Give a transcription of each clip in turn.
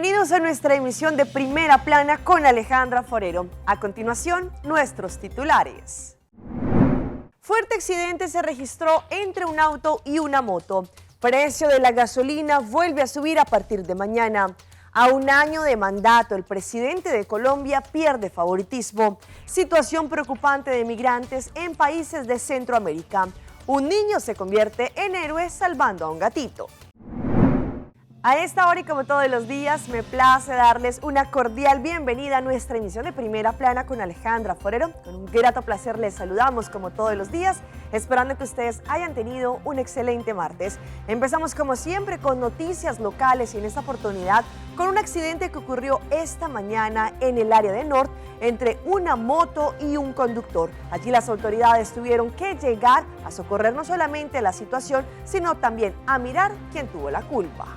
Bienvenidos a nuestra emisión de Primera Plana con Alejandra Forero. A continuación, nuestros titulares. Fuerte accidente se registró entre un auto y una moto. Precio de la gasolina vuelve a subir a partir de mañana. A un año de mandato, el presidente de Colombia pierde favoritismo. Situación preocupante de migrantes en países de Centroamérica. Un niño se convierte en héroe salvando a un gatito. A esta hora y como todos los días, me place darles una cordial bienvenida a nuestra emisión de Primera Plana con Alejandra Forero. Con un grato placer les saludamos como todos los días, esperando que ustedes hayan tenido un excelente martes. Empezamos como siempre con noticias locales y en esta oportunidad con un accidente que ocurrió esta mañana en el área de Norte entre una moto y un conductor. Allí las autoridades tuvieron que llegar a socorrer no solamente la situación, sino también a mirar quién tuvo la culpa.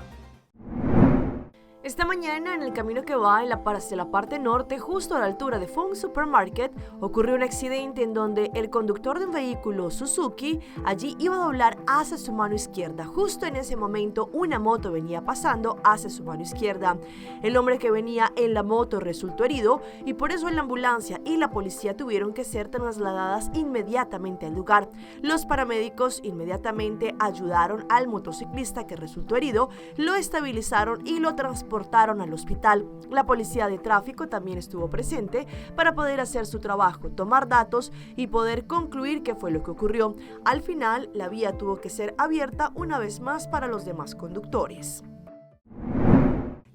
Esta mañana, en el camino que va hacia la parte norte, justo a la altura de Fung Supermarket, ocurrió un accidente en donde el conductor de un vehículo Suzuki allí iba a doblar hacia su mano izquierda. Justo en ese momento, una moto venía pasando hacia su mano izquierda. El hombre que venía en la moto resultó herido y por eso la ambulancia y la policía tuvieron que ser trasladadas inmediatamente al lugar. Los paramédicos inmediatamente ayudaron al motociclista que resultó herido, lo estabilizaron y lo transportaron al hospital. La policía de tráfico también estuvo presente para poder hacer su trabajo, tomar datos y poder concluir qué fue lo que ocurrió. Al final, la vía tuvo que ser abierta una vez más para los demás conductores.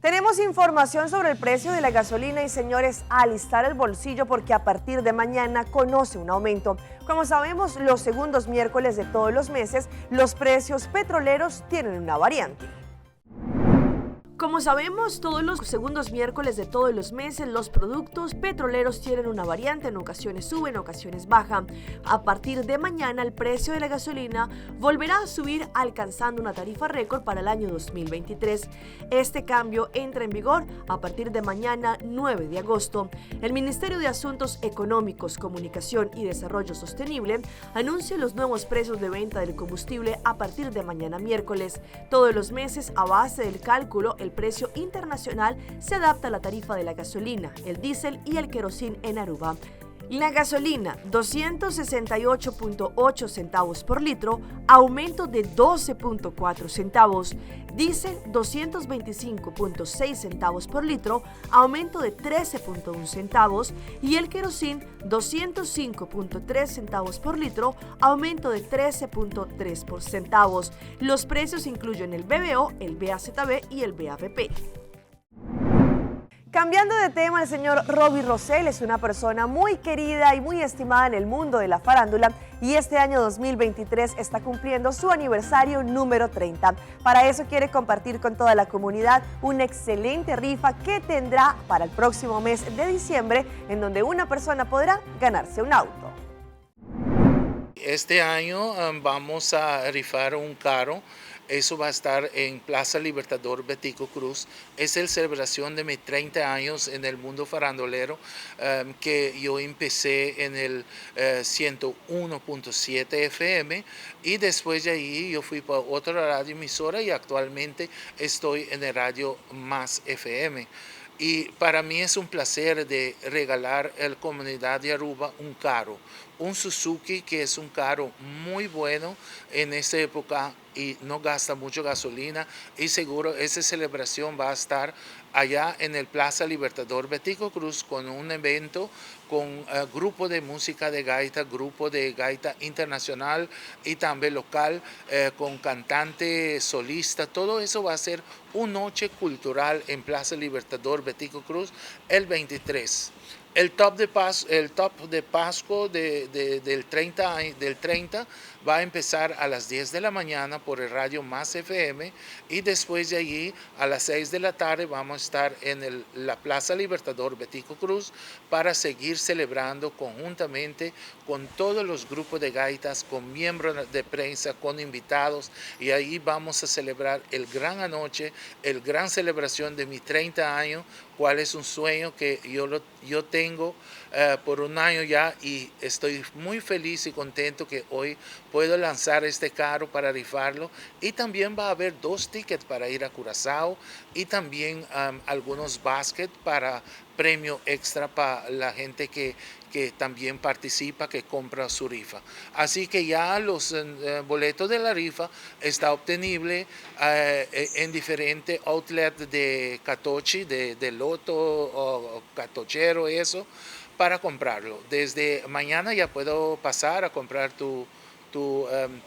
Tenemos información sobre el precio de la gasolina y señores, a alistar el bolsillo porque a partir de mañana conoce un aumento. Como sabemos, los segundos miércoles de todos los meses, los precios petroleros tienen una variante. Como sabemos, todos los segundos miércoles de todos los meses, los productos petroleros tienen una variante, en ocasiones suben, en ocasiones bajan. A partir de mañana, el precio de la gasolina volverá a subir, alcanzando una tarifa récord para el año 2023. Este cambio entra en vigor a partir de mañana, 9 de agosto. El Ministerio de Asuntos Económicos, Comunicación y Desarrollo Sostenible anuncia los nuevos precios de venta del combustible a partir de mañana miércoles. Todos los meses, a base del cálculo, el precio internacional se adapta a la tarifa de la gasolina, el diésel y el querosín en Aruba. La gasolina, 268.8 centavos por litro, aumento de 12.4 centavos. Diésel, 225.6 centavos por litro, aumento de 13.1 centavos. Y el querosín, 205.3 centavos por litro, aumento de 13.3 centavos. Los precios incluyen el BBO, el BAZB y el BAPP. Cambiando de tema, el señor Robbie Rosell es una persona muy querida y muy estimada en el mundo de la farándula y este año 2023 está cumpliendo su aniversario número 30. Para eso quiere compartir con toda la comunidad una excelente rifa que tendrá para el próximo mes de diciembre, en donde una persona podrá ganarse un auto. Este año vamos a rifar un carro. Eso va a estar en Plaza Libertador Betico Cruz. Es la celebración de mis 30 años en el mundo farandolero, que yo empecé en el 101.7 FM y después de ahí yo fui para otra radioemisora y actualmente estoy en el Radio Más FM. Y para mí es un placer de regalar a la comunidad de Aruba un carro, un Suzuki que es un carro muy bueno en esta época y no gasta mucho gasolina y seguro esa celebración va a estar allá en el Plaza Libertador Betico Cruz con un evento con grupo de música de gaita, grupo de gaita internacional y también local, con cantante, solista. Todo eso va a ser una noche cultural en Plaza Libertador Betico Cruz el 23. El top de Pascua del 30 va a empezar a las 10 de la mañana por el Radio Más FM y después de allí a las 6 de la tarde vamos a estar en la Plaza Libertador Betico Cruz para seguir celebrando conjuntamente con todos los grupos de gaitas, con miembros de prensa, con invitados y ahí vamos a celebrar el gran anoche, el gran celebración de mis 30 años, cuál es un sueño que yo tengo por un año ya, y estoy muy feliz y contento que hoy puedo lanzar este carro para rifarlo, y también va a haber 2 tickets para ir a Curazao y también algunos baskets para premio extra para la gente que también participa, que compra su rifa. Así que ya los boletos de la rifa está obtenible en diferentes outlets de Catochi, de Loto o Catochero, eso, para comprarlo. Desde mañana ya puedo pasar a comprar tu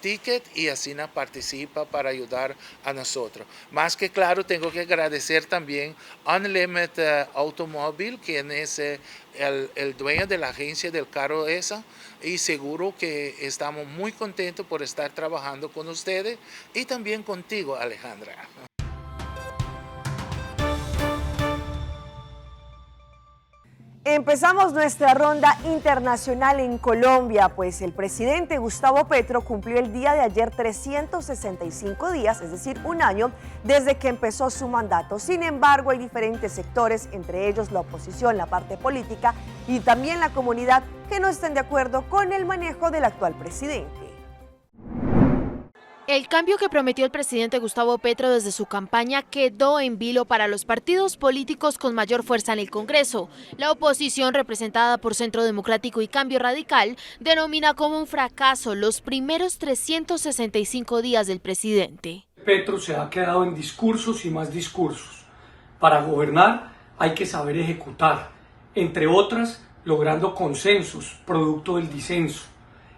ticket y así participa para ayudar a nosotros. Más que claro, tengo que agradecer también Unlimited Automóvil, quien es el dueño de la agencia del carro esa, y seguro que estamos muy contentos por estar trabajando con ustedes y también contigo, Alejandra. Empezamos nuestra ronda internacional en Colombia, pues el presidente Gustavo Petro cumplió el día de ayer 365 días, es decir, un año, desde que empezó su mandato. Sin embargo, hay diferentes sectores, entre ellos la oposición, la parte política y también la comunidad, que no están de acuerdo con el manejo del actual presidente. El cambio que prometió el presidente Gustavo Petro desde su campaña quedó en vilo para los partidos políticos con mayor fuerza en el Congreso. La oposición, representada por Centro Democrático y Cambio Radical, denomina como un fracaso los primeros 365 días del presidente. Petro se ha quedado en discursos y más discursos. Para gobernar hay que saber ejecutar, entre otras, logrando consensos, producto del disenso.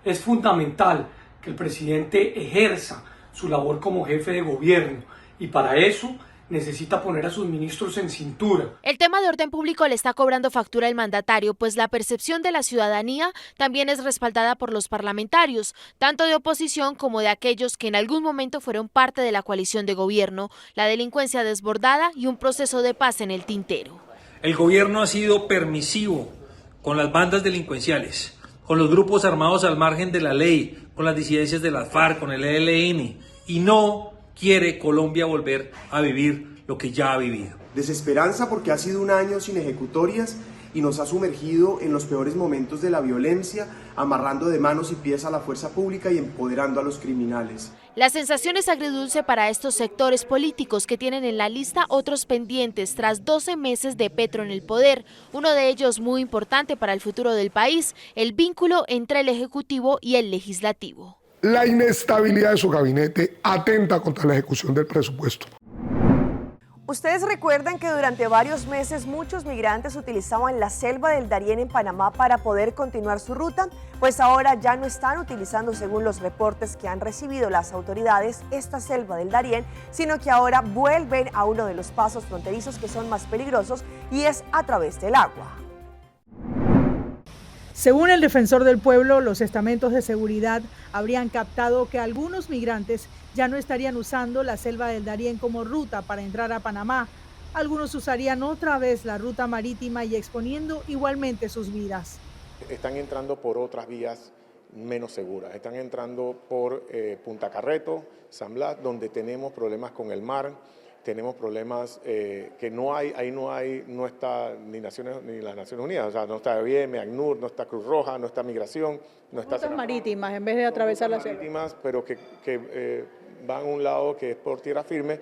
Es fundamental que el presidente ejerza su labor como jefe de gobierno y para eso necesita poner a sus ministros en cintura. El tema de orden público le está cobrando factura al mandatario, pues la percepción de la ciudadanía también es respaldada por los parlamentarios, tanto de oposición como de aquellos que en algún momento fueron parte de la coalición de gobierno, la delincuencia desbordada y un proceso de paz en el tintero. El gobierno ha sido permisivo con las bandas delincuenciales, con los grupos armados al margen de la ley, con las disidencias de las FARC, con el ELN, y no quiere Colombia volver a vivir lo que ya ha vivido. Desesperanza porque ha sido un año sin ejecutorias y nos ha sumergido en los peores momentos de la violencia, amarrando de manos y pies a la fuerza pública y empoderando a los criminales. La sensación es agridulce para estos sectores políticos que tienen en la lista otros pendientes tras 12 meses de Petro en el poder. Uno de ellos muy importante para el futuro del país, el vínculo entre el Ejecutivo y el Legislativo. La inestabilidad de su gabinete atenta contra la ejecución del presupuesto. Ustedes recuerdan que durante varios meses muchos migrantes utilizaban la selva del Darién en Panamá para poder continuar su ruta, pues ahora ya no están utilizando, según los reportes que han recibido las autoridades, esta selva del Darién, sino que ahora vuelven a uno de los pasos fronterizos que son más peligrosos y es a través del agua. Según el defensor del pueblo, los estamentos de seguridad habrían captado que algunos migrantes ya no estarían usando la selva del Darién como ruta para entrar a Panamá. Algunos usarían otra vez la ruta marítima y exponiendo igualmente sus vidas. Están entrando por otras vías menos seguras. Están entrando por Punta Carreto, San Blas, donde tenemos problemas con el mar. Tenemos problemas que no hay, ahí no está ni las Naciones Unidas, o sea, no está BM, ACNUR, no está Cruz Roja, no está Migración, no está... Rutas marítimas en vez de atravesar la selva. Marítimas, pero que van a un lado que es por tierra firme,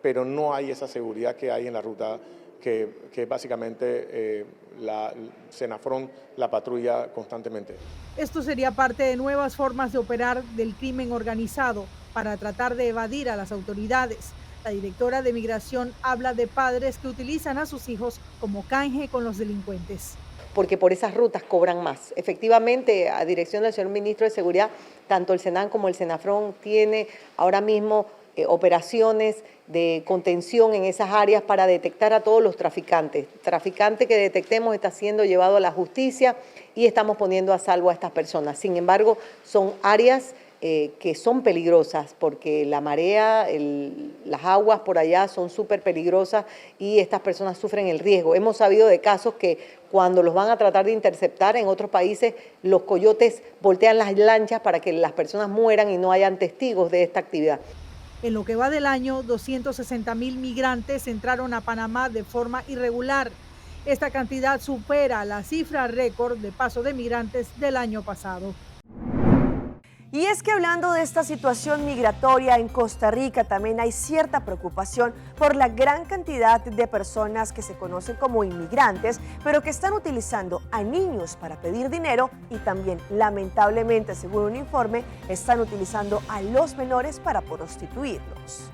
pero no hay esa seguridad que hay en la ruta que básicamente la Senafrón la patrulla constantemente. Esto sería parte de nuevas formas de operar del crimen organizado para tratar de evadir a las autoridades. La directora de Migración habla de padres que utilizan a sus hijos como canje con los delincuentes. Porque por esas rutas cobran más. Efectivamente, a dirección del señor ministro de Seguridad, tanto el SENAN como el Senafrón tiene ahora mismo operaciones de contención en esas áreas para detectar a todos los traficantes. Traficante que detectemos está siendo llevado a la justicia y estamos poniendo a salvo a estas personas. Sin embargo, son áreas que son peligrosas porque la marea, las aguas por allá son súper peligrosas y estas personas sufren el riesgo. Hemos sabido de casos que cuando los van a tratar de interceptar en otros países, los coyotes voltean las lanchas para que las personas mueran y no hayan testigos de esta actividad. En lo que va del año, 260,000 migrantes entraron a Panamá de forma irregular. Esta cantidad supera la cifra récord de paso de migrantes del año pasado. Y es que hablando de esta situación migratoria en Costa Rica, también hay cierta preocupación por la gran cantidad de personas que se conocen como inmigrantes, pero que están utilizando a niños para pedir dinero y también, lamentablemente, según un informe, están utilizando a los menores para prostituirlos.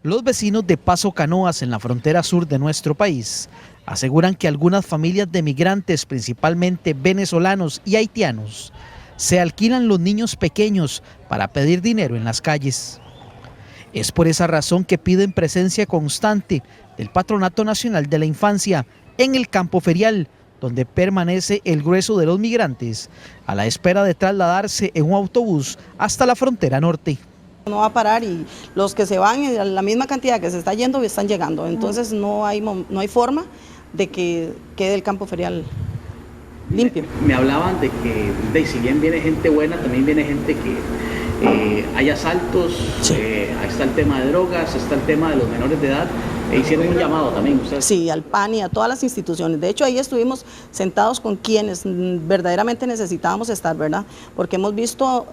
Los vecinos de Paso Canoas, en la frontera sur de nuestro país, aseguran que algunas familias de migrantes, principalmente venezolanos y haitianos, se alquilan los niños pequeños para pedir dinero en las calles. Es por esa razón que piden presencia constante del Patronato Nacional de la Infancia en el campo ferial, donde permanece el grueso de los migrantes, a la espera de trasladarse en un autobús hasta la frontera norte. No va a parar y los que se van, la misma cantidad que se está yendo, están llegando. Entonces no hay forma de que quede el campo ferial limpio. Me hablaban de que si bien viene gente buena, también viene gente que hay asaltos, sí. Está el tema de drogas, está el tema de los menores de edad. Hicieron un llamado también ustedes. Sí, al PAN y a todas las instituciones. De hecho, ahí estuvimos sentados con quienes verdaderamente necesitábamos estar, ¿verdad? Porque hemos visto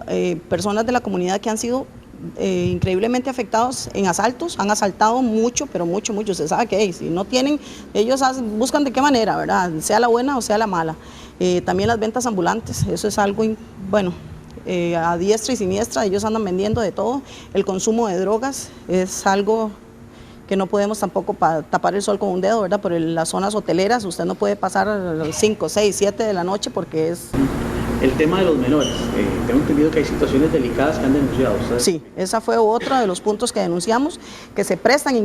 personas de la comunidad que han sido increíblemente afectados en asaltos, han asaltado mucho, pero mucho, se sabe que si no tienen, ellos buscan de qué manera, ¿verdad? Sea la buena o sea la mala. También las ventas ambulantes, eso es algo, bueno, a diestra y siniestra, ellos andan vendiendo de todo. El consumo de drogas es algo que no podemos tampoco tapar el sol con un dedo, ¿verdad? Por las zonas hoteleras, usted no puede pasar a las 5, 6, 7 de la noche porque es... El tema de los menores, tengo entendido que hay situaciones delicadas que han denunciado ustedes. Sí, esa fue otro de los puntos que denunciamos, que se prestan,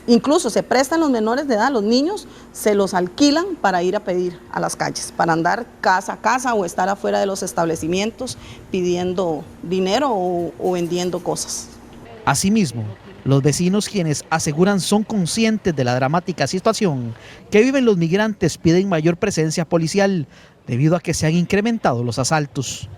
incluso se prestan los menores de edad, los niños, se los alquilan para ir a pedir a las calles, para andar casa a casa o estar afuera de los establecimientos pidiendo dinero o vendiendo cosas. Asimismo, los vecinos, quienes aseguran son conscientes de la dramática situación que viven los migrantes, piden mayor presencia policial debido a que se han incrementado los asaltos.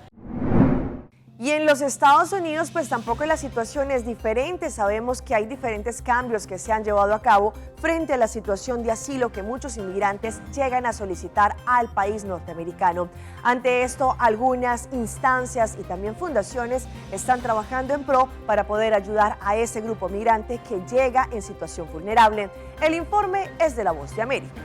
Y en los Estados Unidos, pues tampoco la situación es diferente. Sabemos que hay diferentes cambios que se han llevado a cabo frente a la situación de asilo que muchos inmigrantes llegan a solicitar al país norteamericano. Ante esto, algunas instancias y también fundaciones están trabajando en pro para poder ayudar a ese grupo migrante que llega en situación vulnerable. El informe es de La Voz de América.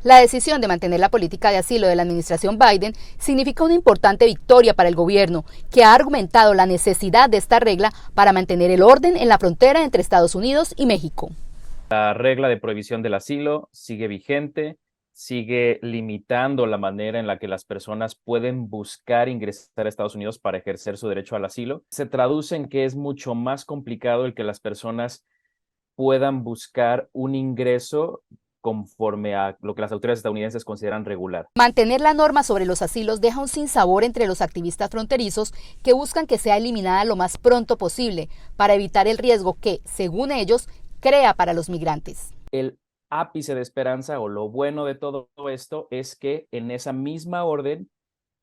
La decisión de mantener la política de asilo de la administración Biden significa una importante victoria para el gobierno, que ha argumentado la necesidad de esta regla para mantener el orden en la frontera entre Estados Unidos y México. La regla de prohibición del asilo sigue vigente, sigue limitando la manera en la que las personas pueden buscar ingresar a Estados Unidos para ejercer su derecho al asilo. Se traduce en que es mucho más complicado el que las personas puedan buscar un ingreso conforme a lo que las autoridades estadounidenses consideran regular. Mantener la norma sobre los asilos deja un sinsabor entre los activistas fronterizos que buscan que sea eliminada lo más pronto posible para evitar el riesgo que, según ellos, crea para los migrantes. El ápice de esperanza o lo bueno de todo esto es que en esa misma orden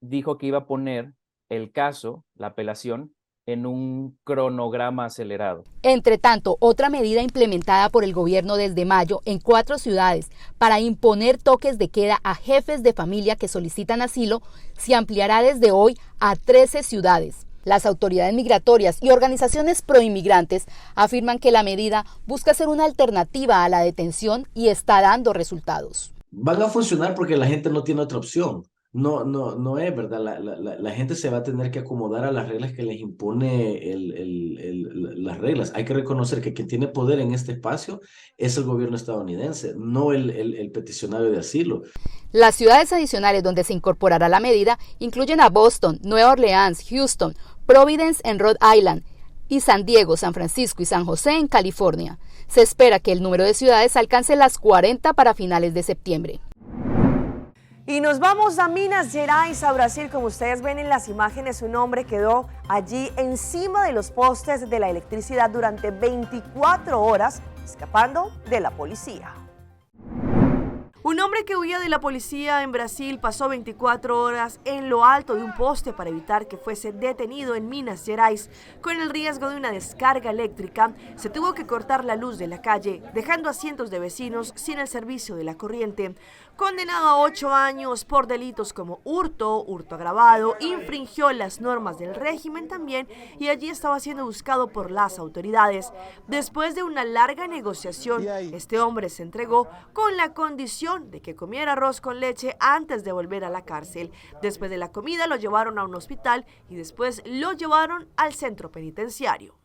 dijo que iba a poner el caso, la apelación, en un cronograma acelerado. Entre tanto, otra medida implementada por el gobierno desde mayo en 4 ciudades para imponer toques de queda a jefes de familia que solicitan asilo se ampliará desde hoy a 13 ciudades. Las autoridades migratorias y organizaciones proinmigrantes afirman que la medida busca ser una alternativa a la detención y está dando resultados. Van a funcionar porque la gente no tiene otra opción. No es verdad, la gente se va a tener que acomodar a las reglas que les impone las reglas. Hay que reconocer que quien tiene poder en este espacio es el gobierno estadounidense, no el peticionario de asilo. Las ciudades adicionales donde se incorporará la medida incluyen a Boston, Nueva Orleans, Houston, Providence en Rhode Island y San Diego, San Francisco y San José en California. Se espera que el número de ciudades alcance las 40 para finales de septiembre. Y nos vamos a Minas Gerais, a Brasil. Como ustedes ven en las imágenes, un hombre quedó allí encima de los postes de la electricidad durante 24 horas, escapando de la policía. Un hombre que huía de la policía en Brasil pasó 24 horas en lo alto de un poste para evitar que fuese detenido en Minas Gerais. Con el riesgo de una descarga eléctrica, se tuvo que cortar la luz de la calle, dejando a cientos de vecinos sin el servicio de la corriente. Condenado a 8 años por delitos como hurto agravado, infringió las normas del régimen también y allí estaba siendo buscado por las autoridades. Después de una larga negociación, este hombre se entregó con la condición de que comiera arroz con leche antes de volver a la cárcel. Después de la comida lo llevaron a un hospital y después lo llevaron al centro penitenciario.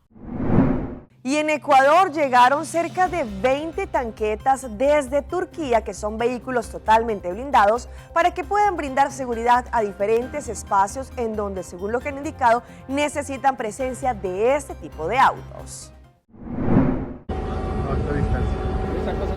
Y en Ecuador llegaron cerca de 20 tanquetas desde Turquía, que son vehículos totalmente blindados, para que puedan brindar seguridad a diferentes espacios en donde, según lo que han indicado, necesitan presencia de este tipo de autos.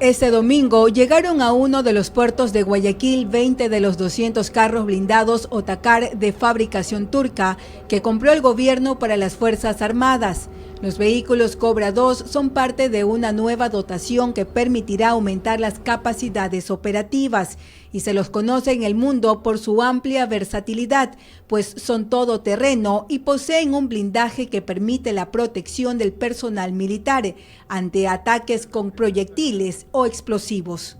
Este domingo llegaron a uno de los puertos de Guayaquil 20 de los 200 carros blindados Otokar de fabricación turca que compró el gobierno para las Fuerzas Armadas. Los vehículos Cobra 2 son parte de una nueva dotación que permitirá aumentar las capacidades operativas y se los conoce en el mundo por su amplia versatilidad, pues son todoterreno y poseen un blindaje que permite la protección del personal militar ante ataques con proyectiles o explosivos.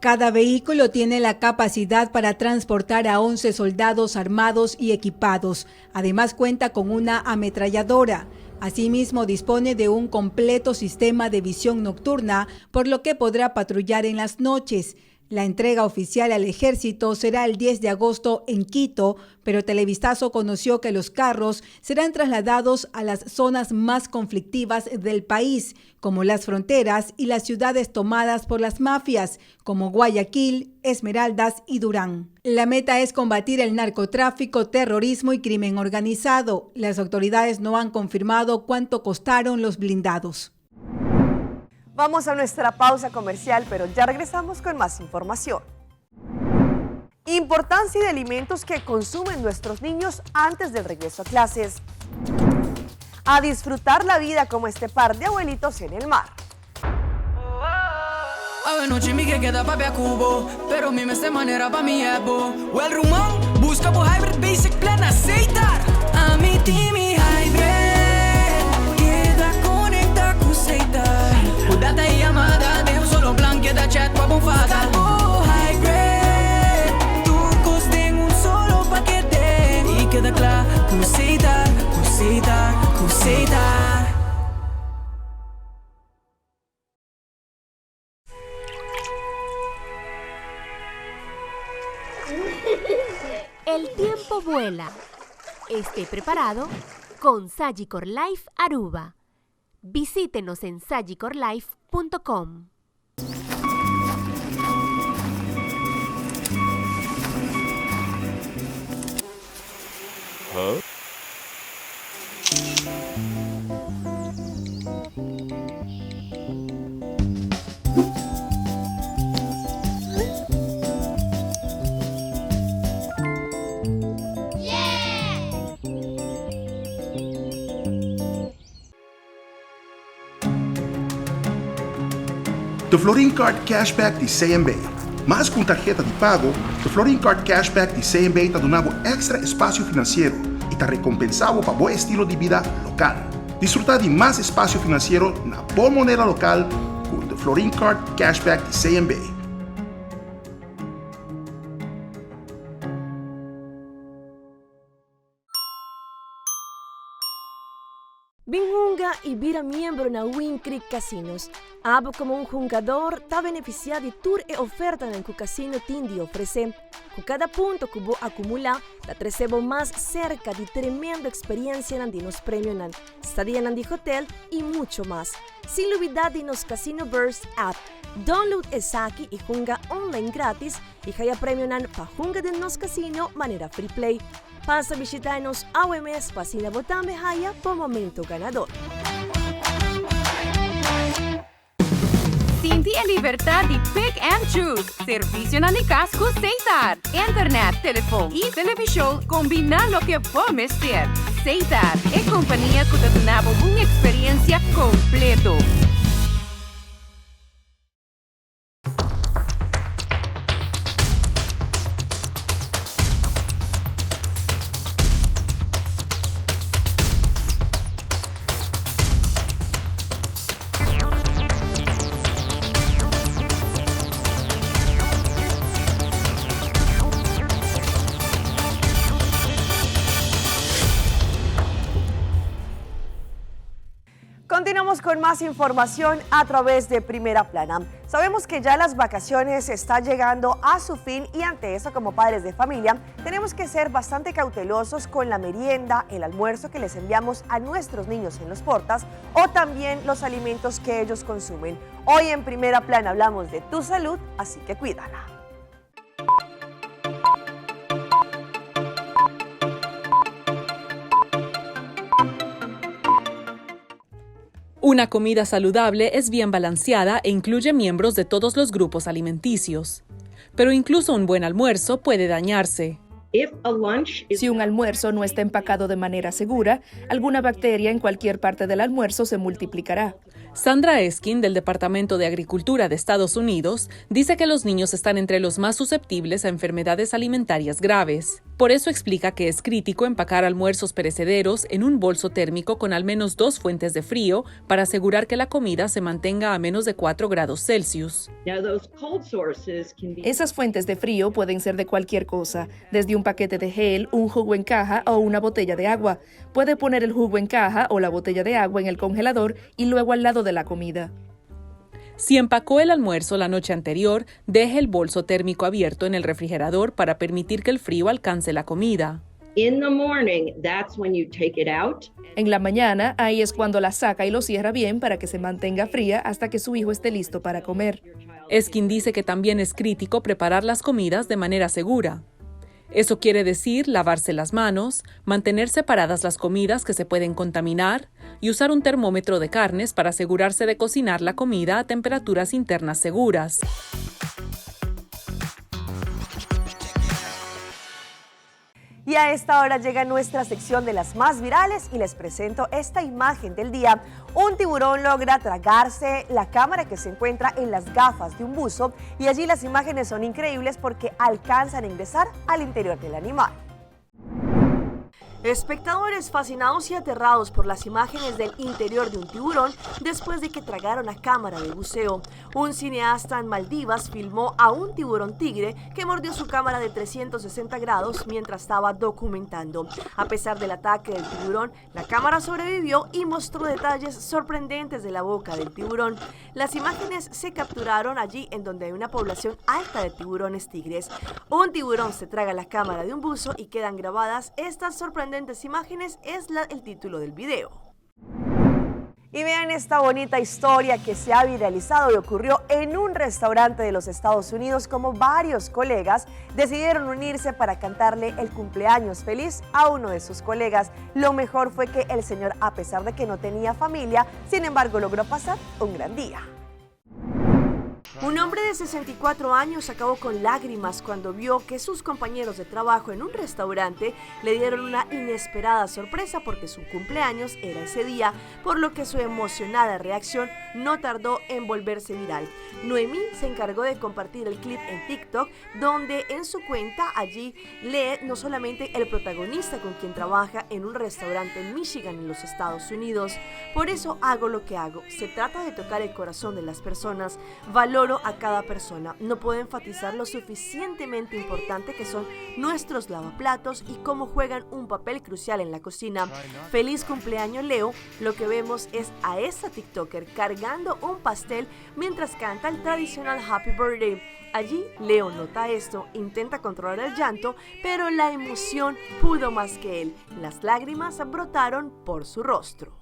Cada vehículo tiene la capacidad para transportar a 11 soldados armados y equipados. Además cuenta con una ametralladora. Asimismo, dispone de un completo sistema de visión nocturna, por lo que podrá patrullar en las noches. La entrega oficial al ejército será el 10 de agosto en Quito, pero Televistazo conoció que los carros serán trasladados a las zonas más conflictivas del país, como las fronteras y las ciudades tomadas por las mafias, como Guayaquil, Esmeraldas y Durán. La meta es combatir el narcotráfico, terrorismo y crimen organizado. Las autoridades no han confirmado cuánto costaron los blindados. Vamos a nuestra pausa comercial, pero ya regresamos con más información. Importancia de alimentos que consumen nuestros niños antes del regreso a clases. A disfrutar la vida como este par de abuelitos en el mar. A noite me queda papel cubo, pero mi de manera pa mi ebo. O el rumão busca por hybrid basic plan aceitar. A mi team hybrid queda conecta com aceitar. Data e amada, deu solo plan que da chat com a bonfada. Oh, hybrid, turcos tem solo paquete. E queda claro, aceitar, aceitar, aceitar. El tiempo vuela. Esté preparado con Sagicor Life Aruba. Visítenos en sagicorlife.com. The Florin Card Cashback de CMB. Mais com tarjeta de pago, The Florin Card Cashback de CMB está dando extra espaço financeiro e está recompensado para bom estilo de vida local. Disfrutar de mais espaço financeiro na boa moneda local com The Florin Card Cashback de CMB. Binjunga e vira membro na Win Creek Casinos. Abo como um jogador está beneficiado de tour e oferta no que o casino tem de oferecer. Com cada ponto que você acumula, te recebo mais cerca de tremenda experiência nos prêmios na estadia no hotel e muito mais. Sem olvidar de nos Casino Burst app. Download essa aqui e junga online grátis e ganha prêmio para junga de nos casino maneira free play. Passa a visitar-nos ao MS Pasina Botambe Haya por momento ganador. Sinti a libertad de pick and choose. Servicio na casco Ceitar. Internet, telefone e televisão combina lo que vamos ter. Ceitar é companhia que te dá uma experiência completa. Continuamos con más información a través de Primera Plana. Sabemos que ya las vacaciones están llegando a su fin y ante eso, como padres de familia, tenemos que ser bastante cautelosos con la merienda, el almuerzo que les enviamos a nuestros niños en los portas o también los alimentos que ellos consumen. Hoy en Primera Plana hablamos de tu salud, así que cuídala. Una comida saludable es bien balanceada e incluye miembros de todos los grupos alimenticios. Pero incluso un buen almuerzo puede dañarse. Si un almuerzo no está empacado de manera segura, alguna bacteria en cualquier parte del almuerzo se multiplicará. Sandra Eskin, del Departamento de Agricultura de Estados Unidos, dice que los niños están entre los más susceptibles a enfermedades alimentarias graves. Por eso explica que es crítico empacar almuerzos perecederos en un bolso térmico con al menos 2 fuentes de frío para asegurar que la comida se mantenga a menos de 4 grados Celsius. Esas fuentes de frío pueden ser de cualquier cosa, desde un paquete de gel, un jugo en caja o una botella de agua. Puede poner el jugo en caja o la botella de agua en el congelador y luego al lado de la comida. Si empacó el almuerzo la noche anterior, deje el bolso térmico abierto en el refrigerador para permitir que el frío alcance la comida. En la mañana, ahí es cuando la saca y lo cierra bien para que se mantenga fría hasta que su hijo esté listo para comer. Eskin dice que también es crítico preparar las comidas de manera segura. Eso quiere decir lavarse las manos, mantener separadas las comidas que se pueden contaminar y usar un termómetro de carnes para asegurarse de cocinar la comida a temperaturas internas seguras. Y a esta hora llega nuestra sección de las más virales y les presento esta imagen del día. Un tiburón logra tragarse la cámara que se encuentra en las gafas de un buzo y allí las imágenes son increíbles porque alcanzan a ingresar al interior del animal. Espectadores fascinados y aterrados por las imágenes del interior de un tiburón después de que tragaron la cámara de buceo. Un cineasta en Maldivas filmó a un tiburón tigre que mordió su cámara de 360 grados mientras estaba documentando. A pesar del ataque del tiburón, la cámara sobrevivió y mostró detalles sorprendentes de la boca del tiburón. Las imágenes se capturaron allí en donde hay una población alta de tiburones tigres. Un tiburón se traga la cámara de un buzo y quedan grabadas estas sorprendentes imágenes, es el título del video. Y vean esta bonita historia que se ha viralizado y ocurrió en un restaurante de los Estados Unidos, como varios colegas decidieron unirse para cantarle el cumpleaños feliz a uno de sus colegas. Lo mejor fue que el señor, a pesar de que no tenía familia, sin embargo logró pasar un gran día. Un hombre de 64 años acabó con lágrimas cuando vio que sus compañeros de trabajo en un restaurante le dieron una inesperada sorpresa porque su cumpleaños era ese día, por lo que su emocionada reacción no tardó en volverse viral. Noemí se encargó de compartir el clip en TikTok, donde en su cuenta allí lee no solamente el protagonista con quien trabaja en un restaurante en Michigan, en los Estados Unidos. Por eso hago lo que hago. Se trata de tocar el corazón de las personas. Valoro a cada persona. No puedo enfatizar lo suficientemente importante que son nuestros lavaplatos y cómo juegan un papel crucial en la cocina. Feliz cumpleaños, Leo. Lo que vemos es a esta TikToker cargando un pastel mientras canta el tradicional Happy Birthday. Allí Leo nota esto, intenta controlar el llanto, pero la emoción pudo más que él. Las lágrimas brotaron por su rostro.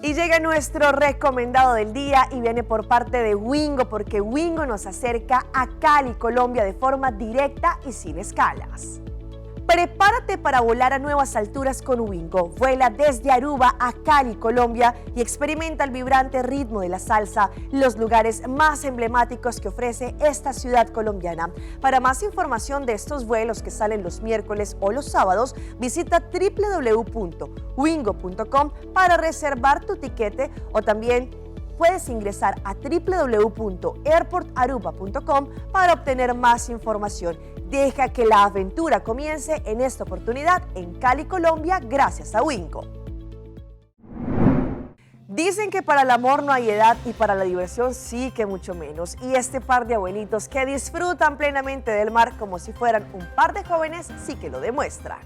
Y llega nuestro recomendado del día y viene por parte de Wingo, porque Wingo nos acerca a Cali, Colombia, de forma directa y sin escalas. Prepárate para volar a nuevas alturas con Wingo. Vuela desde Aruba a Cali, Colombia, y experimenta el vibrante ritmo de la salsa, los lugares más emblemáticos que ofrece esta ciudad colombiana. Para más información de estos vuelos que salen los miércoles o los sábados, visita www.wingo.com para reservar tu tiquete, o también puedes ingresar a www.airportaruba.com para obtener más información. Deja que la aventura comience en esta oportunidad en Cali, Colombia, gracias a Wingo. Dicen que para el amor no hay edad y para la diversión sí que mucho menos. Y este par de abuelitos que disfrutan plenamente del mar como si fueran un par de jóvenes sí que lo demuestran.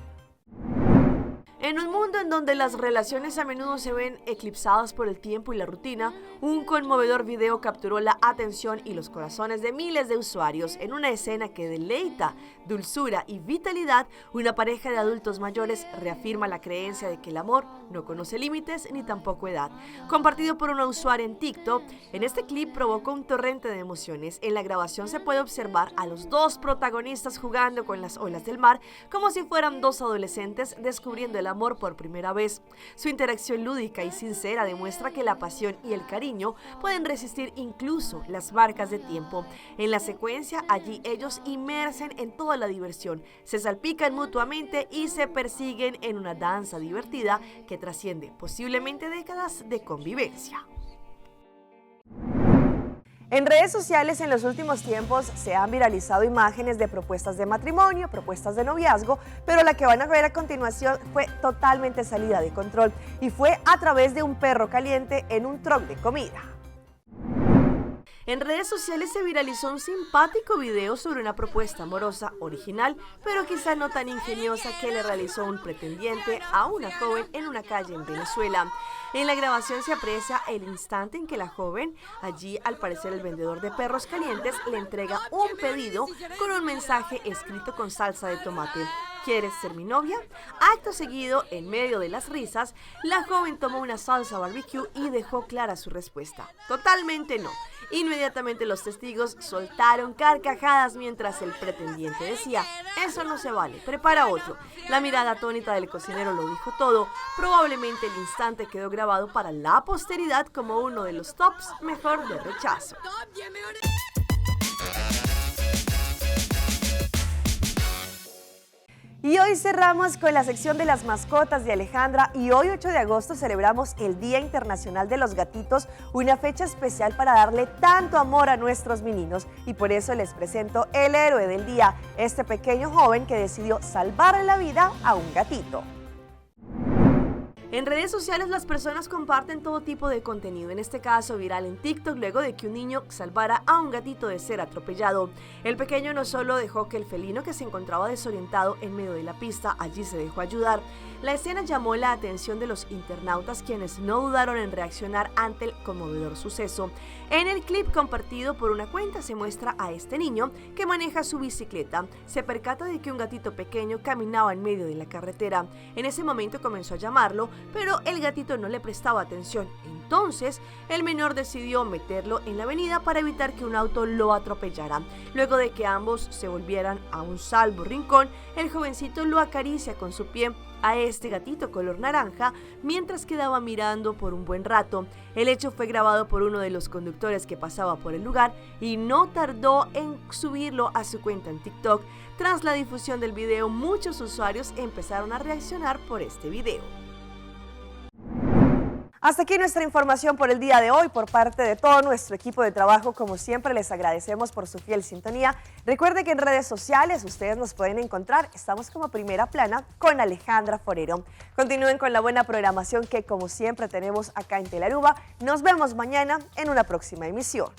En un mundo en donde las relaciones a menudo se ven eclipsadas por el tiempo y la rutina, un conmovedor video capturó la atención y los corazones de miles de usuarios. En una escena que deleita dulzura y vitalidad, una pareja de adultos mayores reafirma la creencia de que el amor no conoce límites ni tampoco edad. Compartido por una usuaria en TikTok, en este clip provocó un torrente de emociones. En la grabación se puede observar a los dos protagonistas jugando con las olas del mar como si fueran dos adolescentes descubriendo el amor por primera vez. Su interacción lúdica y sincera demuestra que la pasión y el cariño pueden resistir incluso las marcas de tiempo. En la secuencia, allí ellos inmersen en toda la diversión, se salpican mutuamente y se persiguen en una danza divertida que trasciende posiblemente décadas de convivencia. En redes sociales en los últimos tiempos se han viralizado imágenes de propuestas de matrimonio, propuestas de noviazgo, pero la que van a ver a continuación fue totalmente salida de control y fue a través de un perro caliente en un truck de comida. En redes sociales se viralizó un simpático video sobre una propuesta amorosa original, pero quizá no tan ingeniosa, que le realizó un pretendiente a una joven en una calle en Venezuela. En la grabación se aprecia el instante en que la joven, allí al parecer el vendedor de perros calientes, le entrega un pedido con un mensaje escrito con salsa de tomate. ¿Quieres ser mi novia? Acto seguido, en medio de las risas, la joven tomó una salsa barbecue y dejó clara su respuesta: totalmente no. Inmediatamente los testigos soltaron carcajadas mientras el pretendiente decía: eso no se vale, prepara otro. La mirada atónita del cocinero lo dijo todo. Probablemente el instante quedó grabado para la posteridad como uno de los tops mejor de rechazo. Y hoy cerramos con la sección de las mascotas de Alejandra, y hoy 8 de agosto celebramos el Día Internacional de los Gatitos, una fecha especial para darle tanto amor a nuestros meninos, y por eso les presento el héroe del día, este pequeño joven que decidió salvar la vida a un gatito. En redes sociales las personas comparten todo tipo de contenido, en este caso viral en TikTok, luego de que un niño salvara a un gatito de ser atropellado. El pequeño no solo dejó que el felino, que se encontraba desorientado en medio de la pista, allí se dejó ayudar. La escena llamó la atención de los internautas, quienes no dudaron en reaccionar ante el conmovedor suceso. En el clip compartido por una cuenta se muestra a este niño que maneja su bicicleta. Se percata de que un gatito pequeño caminaba en medio de la carretera. En ese momento comenzó a llamarlo, pero el gatito no le prestaba atención. Entonces, el menor decidió meterlo en la avenida para evitar que un auto lo atropellara. Luego de que ambos se volvieran a un salvo rincón, el jovencito lo acaricia con su pie a este gatito color naranja mientras quedaba mirando por un buen rato. El hecho fue grabado por uno de los conductores que pasaba por el lugar y no tardó en subirlo a su cuenta en TikTok. Tras la difusión del video, muchos usuarios empezaron a reaccionar por este video. Hasta aquí nuestra información por el día de hoy. Por parte de todo nuestro equipo de trabajo, como siempre, les agradecemos por su fiel sintonía. Recuerde que en redes sociales ustedes nos pueden encontrar. Estamos como Primera Plana con Alejandra Forero. Continúen con la buena programación que, como siempre, tenemos acá en Telaruba. Nos vemos mañana en una próxima emisión.